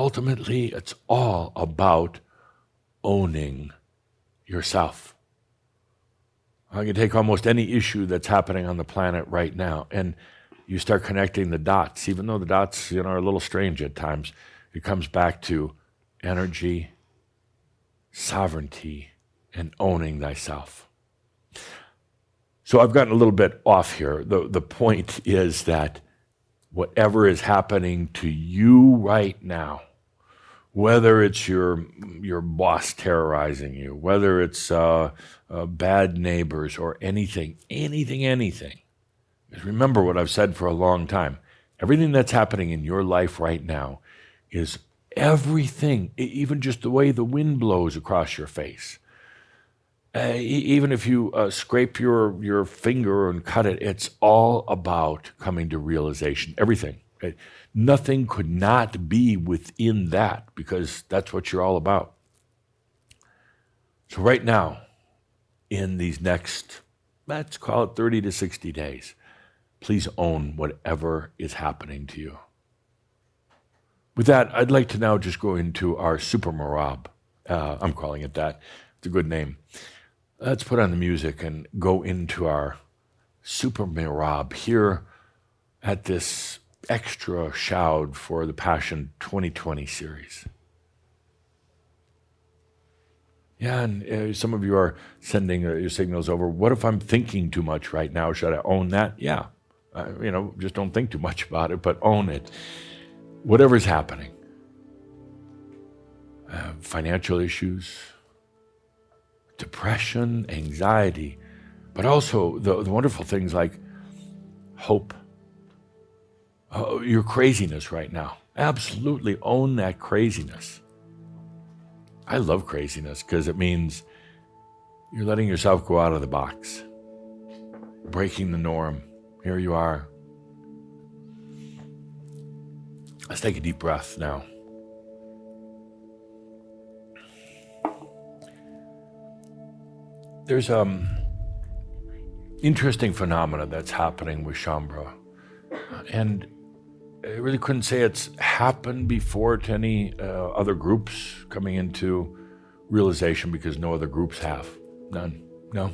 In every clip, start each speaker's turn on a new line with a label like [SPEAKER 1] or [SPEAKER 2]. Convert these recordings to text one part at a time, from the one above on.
[SPEAKER 1] ultimately, it's all about owning yourself. I can take almost any issue that's happening on the planet right now, and you start connecting the dots, even though the dots, are a little strange at times. It comes back to energy, sovereignty, and owning thyself. So I've gotten a little bit off here. The point is that whatever is happening to you right now, whether it's your boss terrorizing you, whether it's bad neighbors or anything, because remember what I've said for a long time, everything that's happening in your life right now is everything, even just the way the wind blows across your face. Even if you scrape your finger and cut it, it's all about coming to realization, everything. Nothing could not be within that, because that's what you're all about. So right now, in these next, let's call it 30 to 60 days, please own whatever is happening to you. With that, I'd like to now just go into our Super Marab. I'm calling it that. It's a good name. Let's put on the music and go into our Super Marab here at this extra shout for the Passion 2020 series. Yeah, and some of you are sending your signals over. What if I'm thinking too much right now? Should I own that? Yeah. Just don't think too much about it, but own it. Whatever's happening. Financial issues, depression, anxiety, but also the wonderful things like hope. Your craziness right now. Absolutely own that craziness. I love craziness because it means you're letting yourself go out of the box, breaking the norm. Here you are. Let's take a deep breath now. There's interesting phenomena that's happening with Shambhala, and I really couldn't say it's happened before to any other groups coming into realization, because no other groups have. None. No.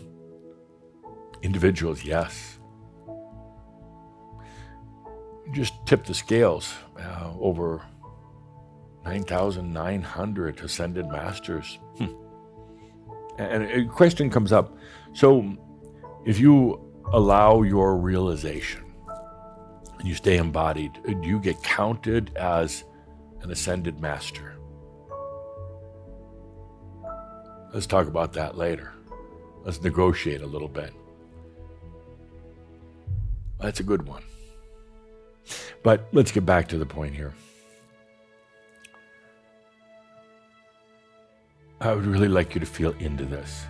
[SPEAKER 1] Individuals, yes. Just tip the scales. Over 9,900 ascended masters. And a question comes up. So if you allow your realization and you stay embodied, do you get counted as an ascended master? Let's talk about that later. Let's negotiate a little bit. That's a good one. But let's get back to the point here. I would really like you to feel into this.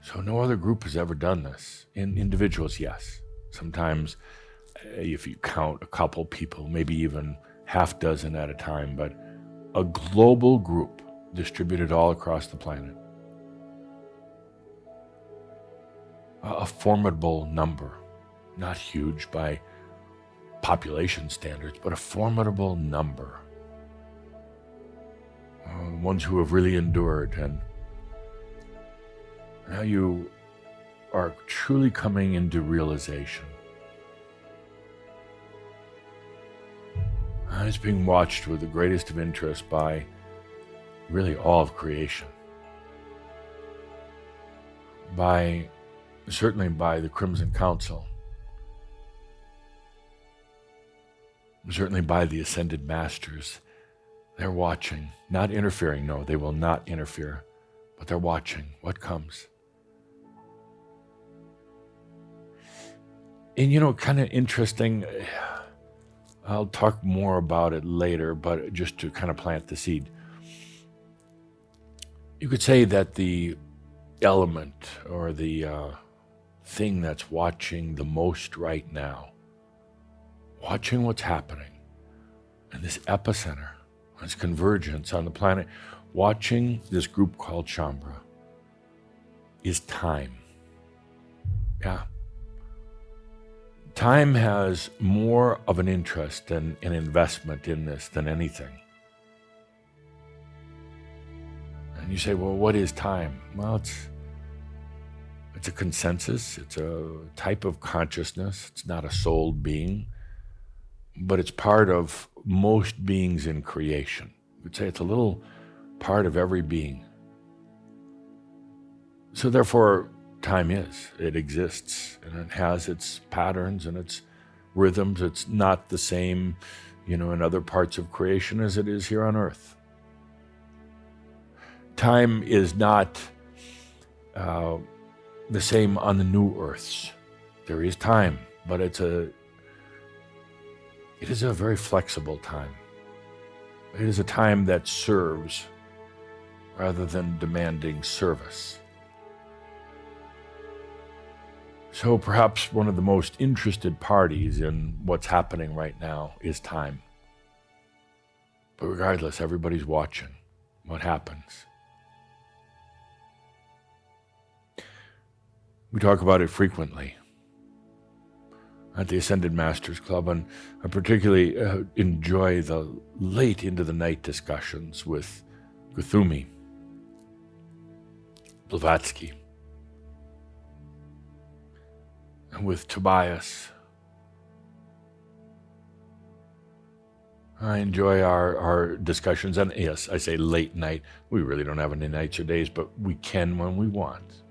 [SPEAKER 1] So no other group has ever done this. In individuals, yes. Sometimes if you count a couple people, maybe even half dozen at a time, but a global group distributed all across the planet. A formidable number, not huge by population standards, but a formidable number. Ones who have really endured, and now you are truly coming into realization. And it's being watched with the greatest of interest by really all of creation. Certainly by the Crimson Council. Certainly by the Ascended Masters. They're watching, not interfering. No, they will not interfere, but they're watching what comes. And kind of interesting, I'll talk more about it later, but just to kind of plant the seed. You could say that the element or the thing that's watching the most right now, watching what's happening in this epicenter, this convergence on the planet, watching this group called Shambhala, is time. Yeah. Time has more of an interest and an investment in this than anything. And you say, well, what is time? Well, it's a consensus. It's a type of consciousness. It's not a soul being, but it's part of most beings in creation. I would say it's a little part of every being. So therefore, time it exists, and it has its patterns and its rhythms. It's not the same, in other parts of creation as it is here on earth. Time is not the same on the new earths. There is time, but it is a very flexible time. It is a time that serves rather than demanding service. So perhaps one of the most interested parties in what's happening right now is time. But regardless, everybody's watching what happens. We talk about it frequently at the Ascended Masters Club, and I particularly enjoy the late into the night discussions with Guthumi, Blavatsky, and with Tobias. I enjoy our discussions, and yes, I say late night. We really don't have any nights or days, but we can when we want.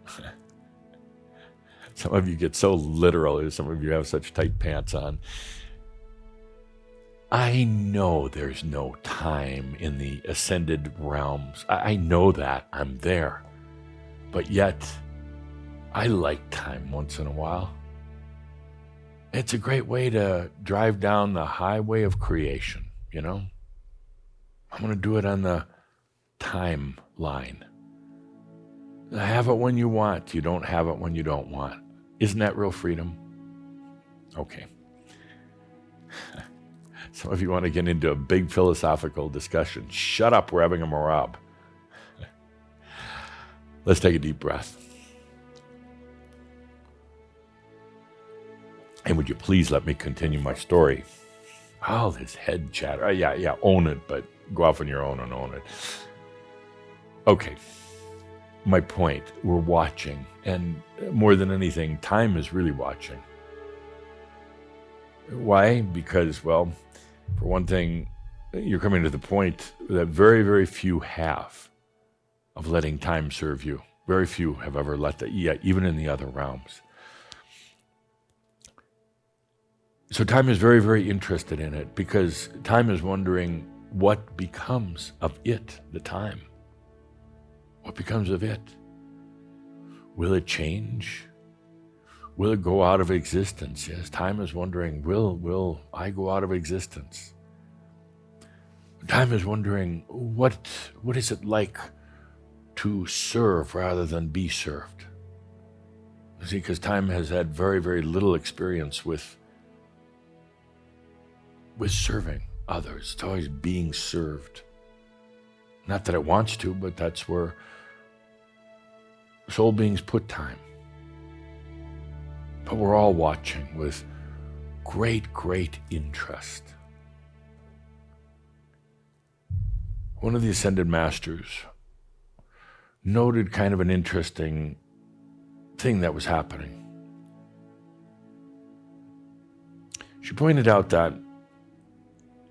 [SPEAKER 1] Some of you get so literal, some of you have such tight pants on. I know there's no time in the ascended realms. I know that. I'm there. But yet, I like time once in a while. It's a great way to drive down the highway of creation, I'm going to do it on the timeline. Have it when you want. You don't have it when you don't want. Isn't that real freedom? Okay. Some of you want to get into a big philosophical discussion. Shut up, we're having a marab. Let's take a deep breath. And would you please let me continue my story? All this head chatter. Yeah, own it, but go off on your own and own it. Okay. My point, we're watching, and more than anything, time is really watching. Why? Because, well, for one thing, you're coming to the point that very, very few have of letting time serve you. Very few have ever let that, even in the other realms. So time is very, very interested in it, because time is wondering what becomes of it, the time. What becomes of it? Will it change? Will it go out of existence? Yes, time is wondering, will I go out of existence? Time is wondering, what is it like to serve rather than be served? You see, because time has had very, very little experience with serving others. It's always being served. Not that it wants to, but that's where soul beings put time. But we're all watching with great, great interest. One of the Ascended Masters noted kind of an interesting thing that was happening. She pointed out that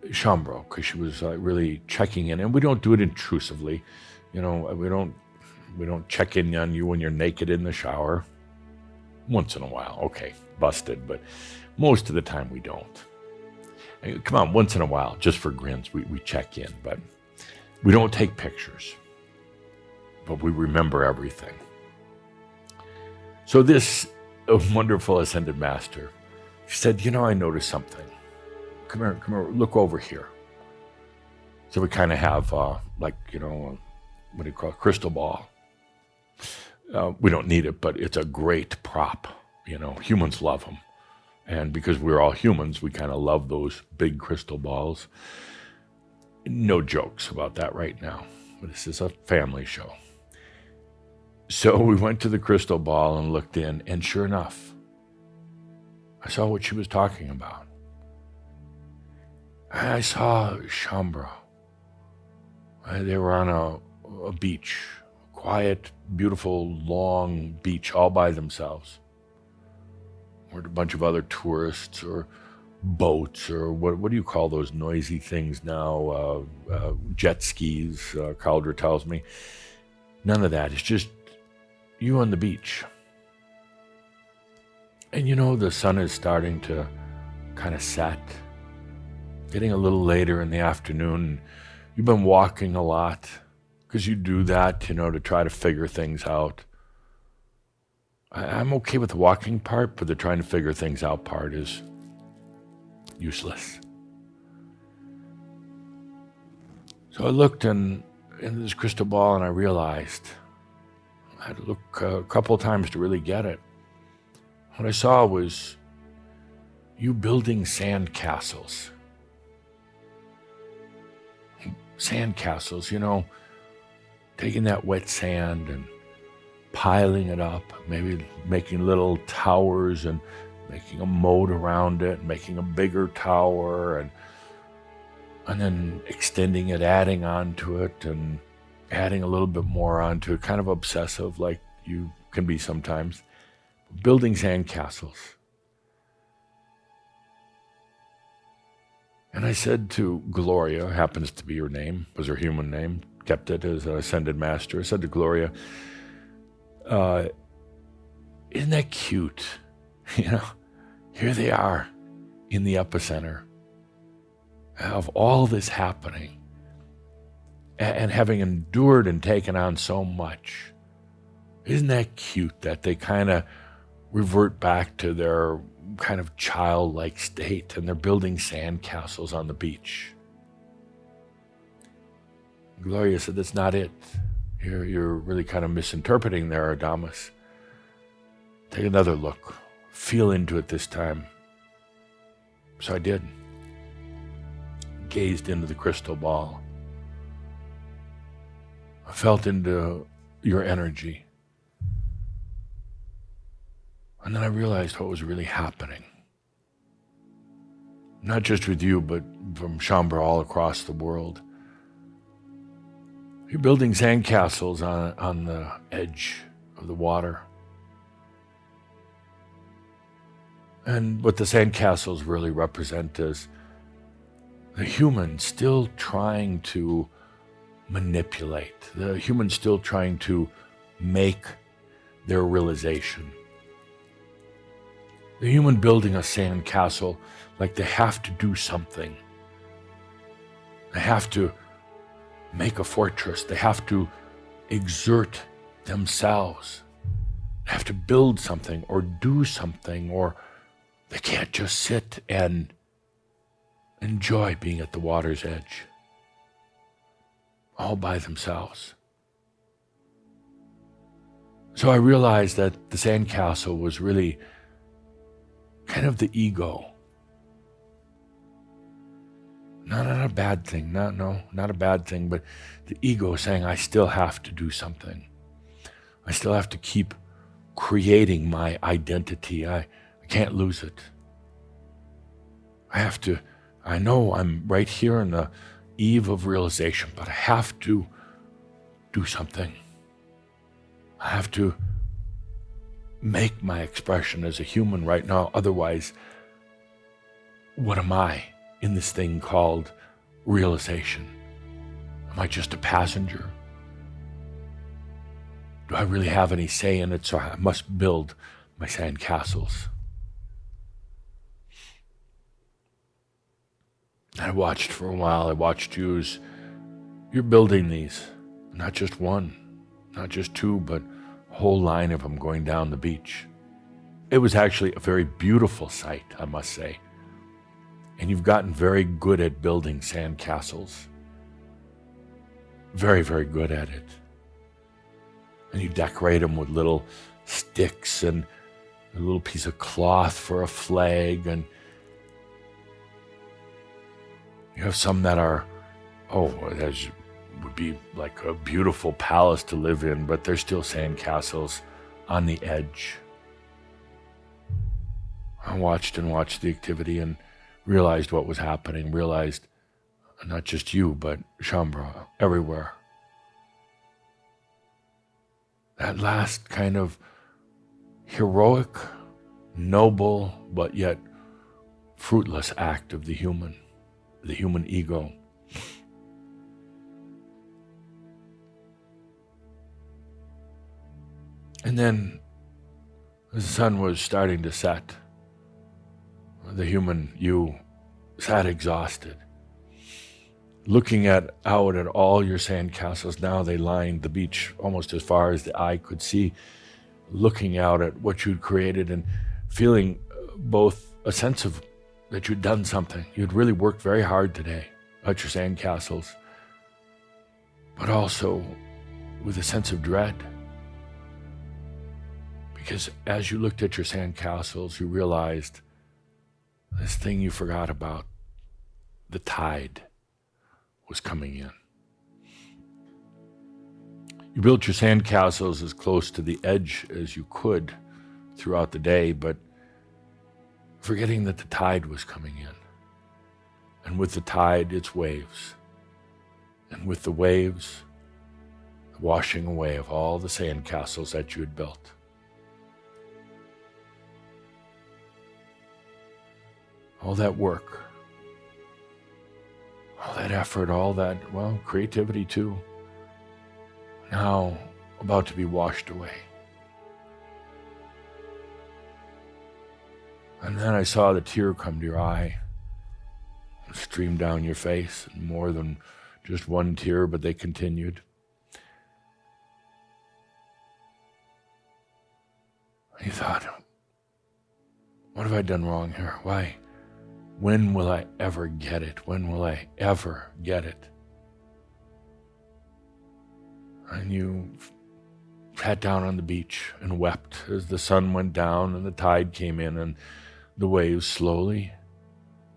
[SPEAKER 1] Shambro, because she was really checking in, and we don't do it intrusively. We don't check in on you when you're naked in the shower. Once in a while, okay, busted, but most of the time we don't. Come on, once in a while, just for grins, we check in, but we don't take pictures. But we remember everything. So this wonderful Ascended Master, she said, I noticed something. Come here, look over here. So we kind of have, what do you call it, crystal ball. We don't need it, but it's a great prop. Humans love them. And because we're all humans, we kind of love those big crystal balls. No jokes about that right now. This is a family show. So we went to the crystal ball and looked in, and sure enough, I saw what she was talking about. I saw Chambra. They were on a beach, quiet, beautiful, long beach all by themselves. Or a bunch of other tourists or boats or what do you call those noisy things now? Jet skis, Calder tells me. None of that. It's just you on the beach. And the sun is starting to kind of set, getting a little later in the afternoon. You've been walking a lot because you do that, to try to figure things out. I'm okay with the walking part, but the trying to figure things out part is useless. So I looked into this crystal ball and I realized I had to look a couple of times to really get it. What I saw was you building sand castles. Sand castles, taking that wet sand and piling it up, maybe making little towers and making a moat around it, making a bigger tower, and then extending it, adding onto it, and adding a little bit more onto it, kind of obsessive like you can be sometimes. Building sand castles. And I said to Gloria, happens to be her name, was her human name, kept it as an ascended master. I said to Gloria, isn't that cute? Here they are in the epicenter of all this happening and having endured and taken on so much. Isn't that cute that they kind of revert back to their kind of childlike state and they're building sand castles on the beach? Gloria said, that's not it. You're really kind of misinterpreting there, Adamuss. Take another look. Feel into it this time. So I did. Gazed into the crystal ball. I felt into your energy. And then I realized what was really happening. Not just with you, but from Chambra all across the world. You're building sandcastles on the edge of the water. And what the sandcastles really represent is the human still trying to manipulate, the human still trying to make their realization. The human building a sandcastle like they have to do something. They have to make a fortress. They have to exert themselves. They have to build something or do something, or they can't just sit and enjoy being at the water's edge all by themselves. So I realized that the sandcastle was really kind of the ego. Not a bad thing, not a bad thing, but the ego saying, I still have to do something. I still have to keep creating my identity. I can't lose it. I know I'm right here on the eve of realization, but I have to do something. I have to make my expression as a human right now. Otherwise, what am I in this thing called realization? Am I just a passenger? Do I really have any say in it? So I must build my sandcastles. I watched for a while. I watched you as you're building these. Not just one, not just two, but a whole line of them going down the beach. It was actually a very beautiful sight, I must say. And you've gotten very good at building sandcastles. Very, very good at it. And you decorate them with little sticks and a little piece of cloth for a flag. And you have some that are, that would be like a beautiful palace to live in, but they're still sandcastles on the edge. I watched and watched the activity and realized what was happening, realized not just you, but Shambhala, everywhere. That last kind of heroic, noble, but yet fruitless act of the human ego. And then the sun was starting to set. The human you sat exhausted, looking out at all your sandcastles. Now they lined the beach almost as far as the eye could see, looking out at what you'd created and feeling both a sense of that you'd done something. You'd really worked very hard today at your sandcastles, but also with a sense of dread. Because as you looked at your sandcastles, you realized this thing you forgot about, the tide, was coming in. You built your sandcastles as close to the edge as you could throughout the day, but forgetting that the tide was coming in. And with the tide, it's waves. And with the waves, the washing away of all the sandcastles that you had built. All that work, all that effort, all that, creativity too, now about to be washed away. And then I saw the tear come to your eye, stream down your face, and more than just one tear, but they continued. And you thought, what have I done wrong here? Why? When will I ever get it? When will I ever get it? And you sat down on the beach and wept as the sun went down and the tide came in and the waves slowly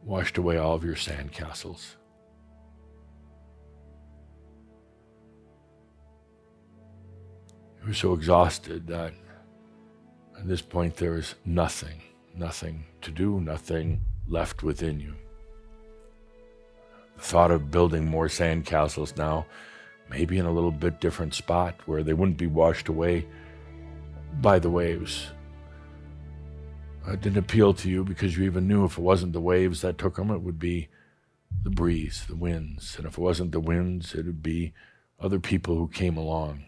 [SPEAKER 1] washed away all of your sandcastles. You were so exhausted that at this point there was nothing to do, nothing left within you. The thought of building more sandcastles now, maybe in a little bit different spot where they wouldn't be washed away by the waves, didn't appeal to you because you even knew if it wasn't the waves that took them, it would be the breeze, the winds. And if it wasn't the winds, it would be other people who came along.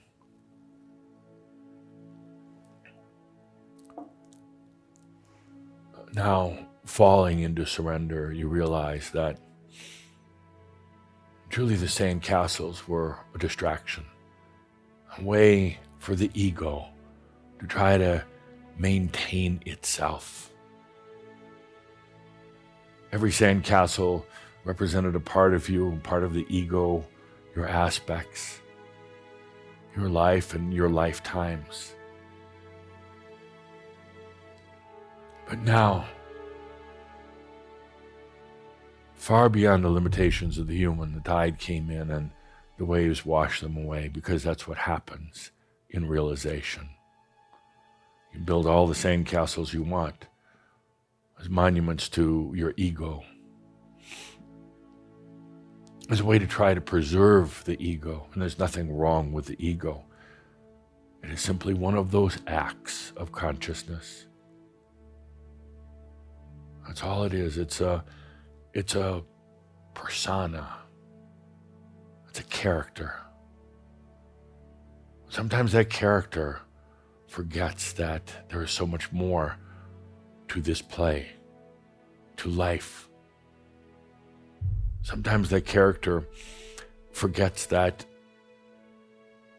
[SPEAKER 1] Now, falling into surrender, you realize that truly the sandcastles were a distraction, a way for the ego to try to maintain itself. Every sandcastle represented a part of you, part of the ego, your aspects, your life and your lifetimes. But now, far beyond the limitations of the human, the tide came in and the waves washed them away, because that's what happens in realization. You build all the sandcastles you want as monuments to your ego, as a way to try to preserve the ego. And there's nothing wrong with the ego. It is simply one of those acts of consciousness. That's all it is. It's a persona. It's a character. Sometimes that character forgets that there is so much more to this play, to life. Sometimes that character forgets that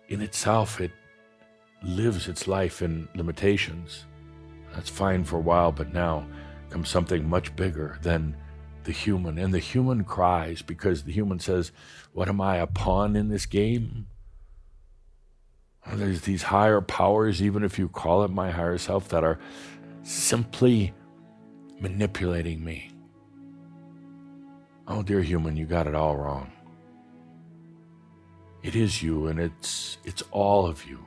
[SPEAKER 1] in itself it lives its life in limitations. That's fine for a while, but now comes something much bigger than the human. And the human cries because the human says, what am I, a pawn in this game? Well, there's these higher powers, even if you call it my higher self, that are simply manipulating me. Oh, dear human, you got it all wrong. It is you, and it's all of you.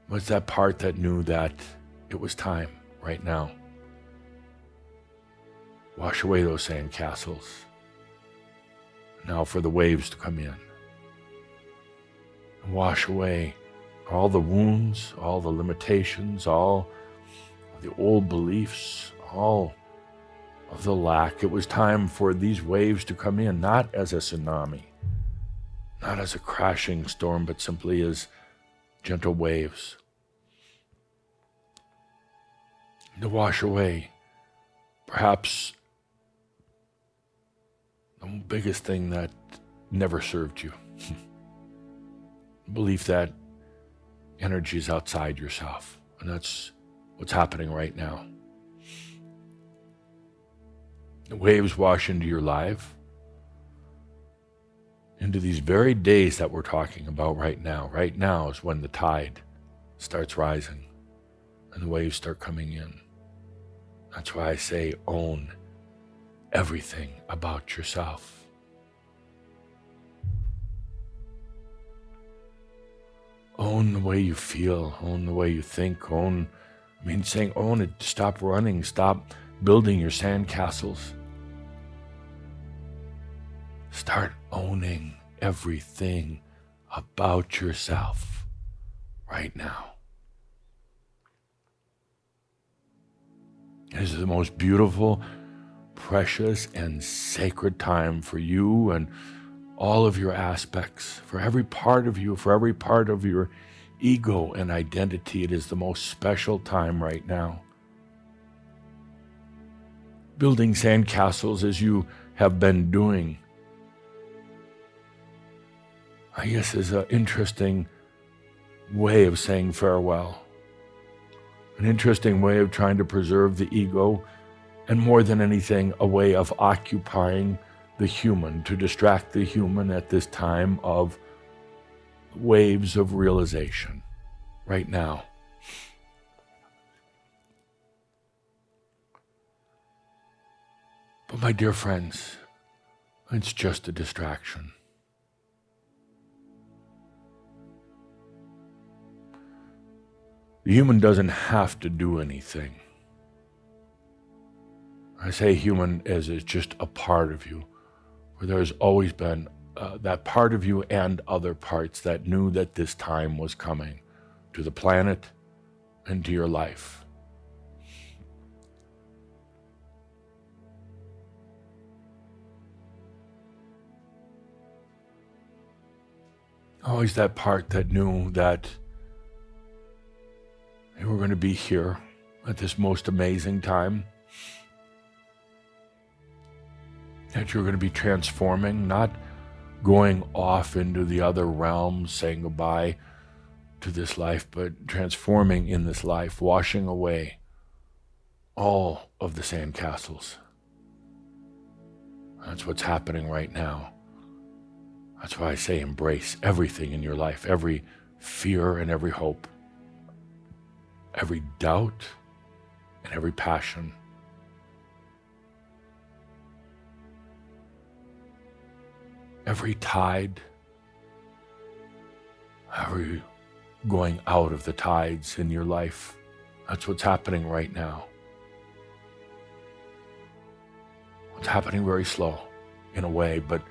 [SPEAKER 1] What's that part that knew that it was time right now Wash away those sand castles. Now for the waves to come in. And wash away all the wounds, all the limitations, all of the old beliefs, all of the lack. It was time for these waves to come in, not as a tsunami, not as a crashing storm, but simply as gentle waves. To wash away perhaps the biggest thing that never served you. Belief that energy is outside yourself, and that's what's happening right now. The waves wash into your life, into these very days that we're talking about right now. Right now is when the tide starts rising and the waves start coming in. That's why I say own everything about yourself. Own the way you feel, own the way you think, saying own it. Stop running, stop building your sandcastles. Start owning everything about yourself right now. This is the most beautiful, precious, and sacred time for you and all of your aspects, for every part of you, for every part of your ego and identity. It is the most special time right now. Building sandcastles as you have been doing, I guess, is an interesting way of saying farewell. An interesting way of trying to preserve the ego, and more than anything, a way of occupying the human, to distract the human at this time of waves of realization right now. But my dear friends, it's just a distraction. The human doesn't have to do anything. I say human as it's just a part of you, where there's always been that part of you and other parts that knew that this time was coming to the planet and to your life. Always that part that knew that you were going to be here at this most amazing time, that you're going to be transforming, not going off into the other realms, saying goodbye to this life, but transforming in this life, washing away all of the sandcastles. That's what's happening right now. That's why I say embrace everything in your life, every fear and every hope, every doubt and every passion. Every tide, every going out of the tides in your life. That's what's happening right now. It's happening very slow in a way, but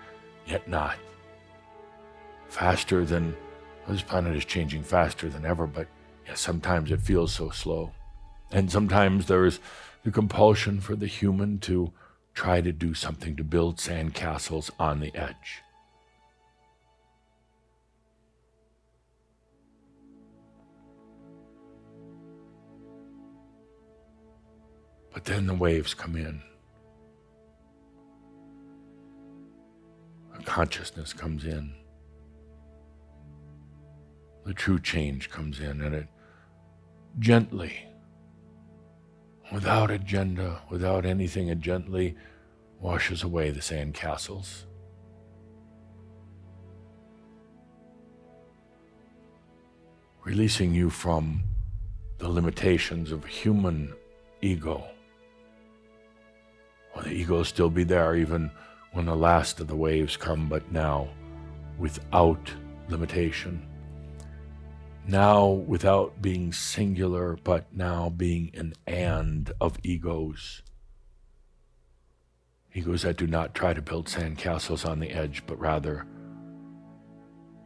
[SPEAKER 1] yet not. Faster than, this planet is changing faster than ever, but yes, sometimes it feels so slow. And sometimes there is the compulsion for the human to try to do something, to build sandcastles on the edge. But then the waves come in. The consciousness comes in. The true change comes in, and it gently, without agenda, without anything, it gently washes away the sandcastles. Releasing you from the limitations of human ego. Well, the ego will still be there even when the last of the waves come, but now without limitation. Now without being singular, but now being an and of egos. Egos that do not try to build sandcastles on the edge, but rather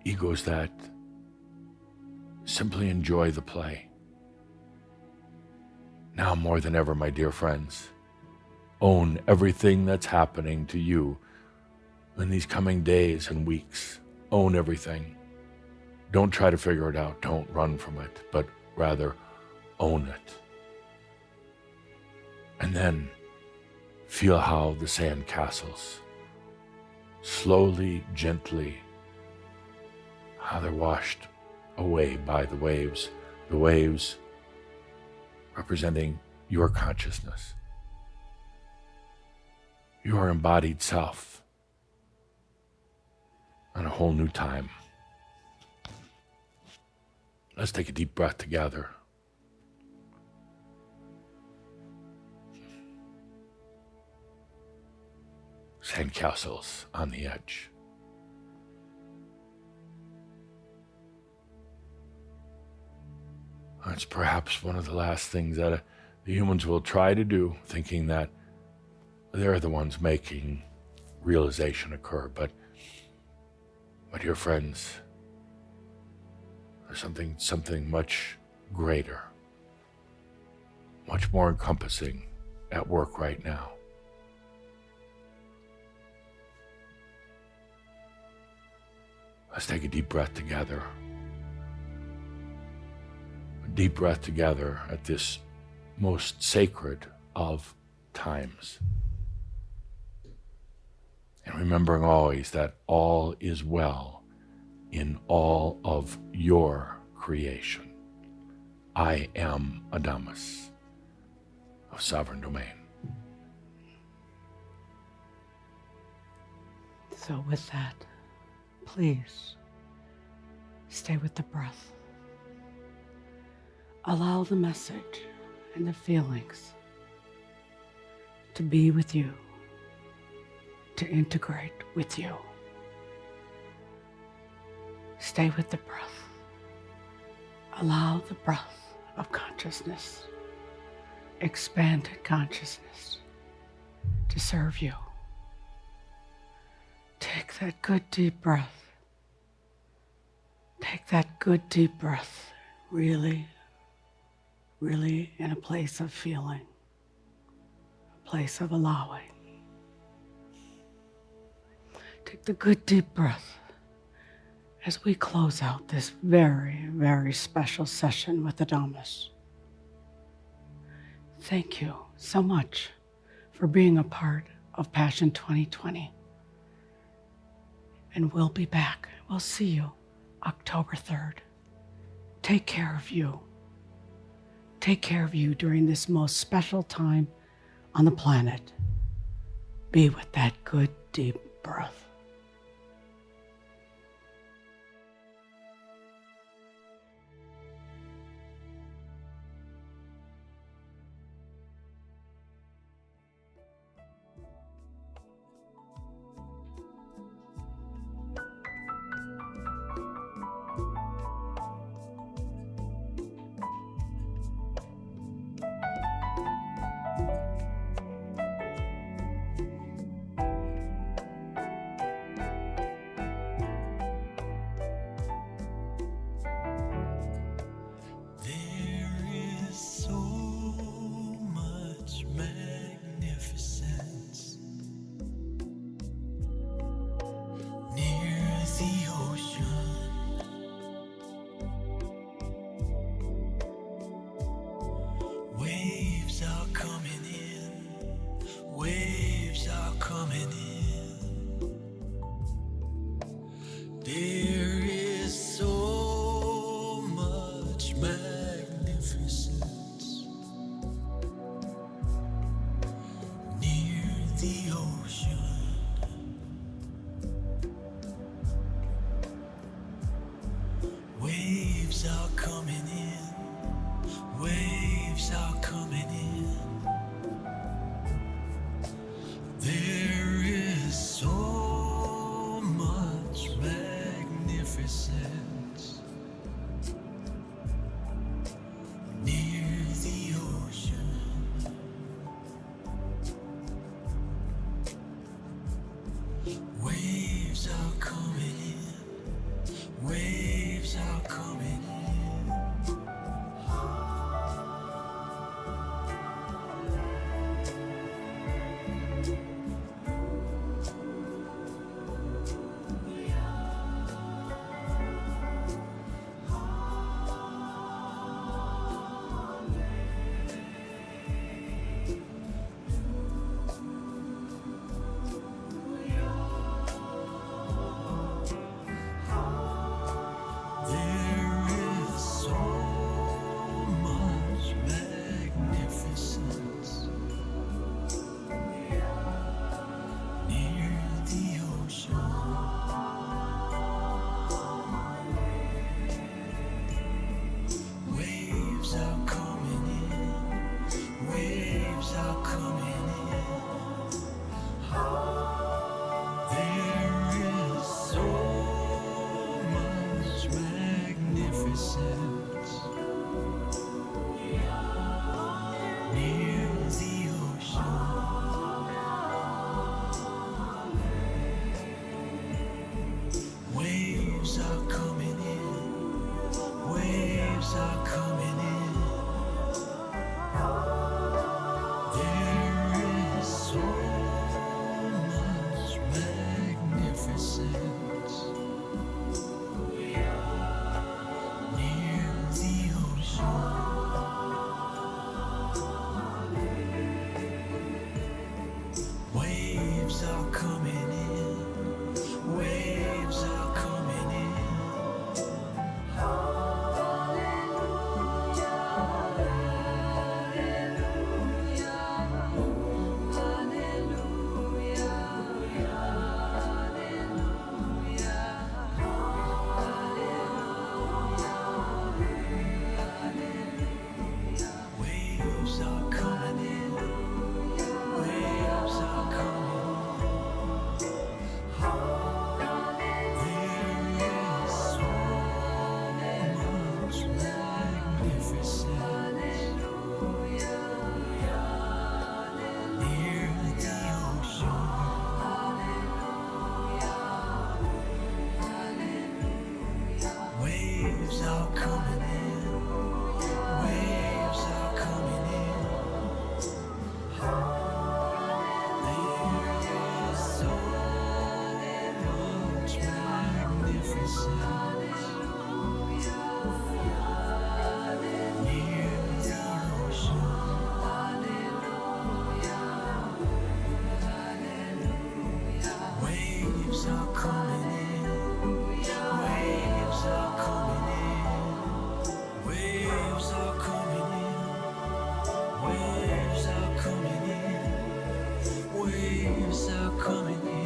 [SPEAKER 1] egos that simply enjoy the play. Now more than ever, my dear friends, own everything that's happening to you in these coming days and weeks. Own everything. Don't try to figure it out. Don't run from it, but rather own it. And then feel how the sand castles, slowly, gently, how they're washed away by the waves representing your consciousness, your embodied self, on a whole new time. Let's take a deep breath together. Sandcastles on the edge. It's perhaps one of the last things that the humans will try to do, thinking that they're the ones making realization occur. But my dear friends, there's something much greater, much more encompassing at work right now. Let's take a deep breath together. A deep breath together at this most sacred of times. And remembering always that all is well in all of your creation. I am Adamuss of Sovereign Domain.
[SPEAKER 2] So with that, please stay with the breath. Allow the message and the feelings to be with you, to integrate with you. Stay with the breath. Allow the breath of consciousness, expanded consciousness, to serve you. Take that good deep breath. Take that good deep breath, really, really in a place of feeling, a place of allowing. Take the good deep breath as we close out this very, very special session with Adamuss. Thank you so much for being a part of Passion 2020. And we'll be back. We'll see you October 3rd. Take care of you. Take care of you during this most special time on the planet. Be with that good deep breath.
[SPEAKER 3] Waves are coming in. Waves are coming in. Waves are coming in. Waves are coming in. There is so much magnificence near the ocean. Waves are coming in. Waves are coming in. There is so much magnificence near the ocean. Waves are coming in. Waves are coming in. Waves are coming in. Waves are coming in. Waves are coming in.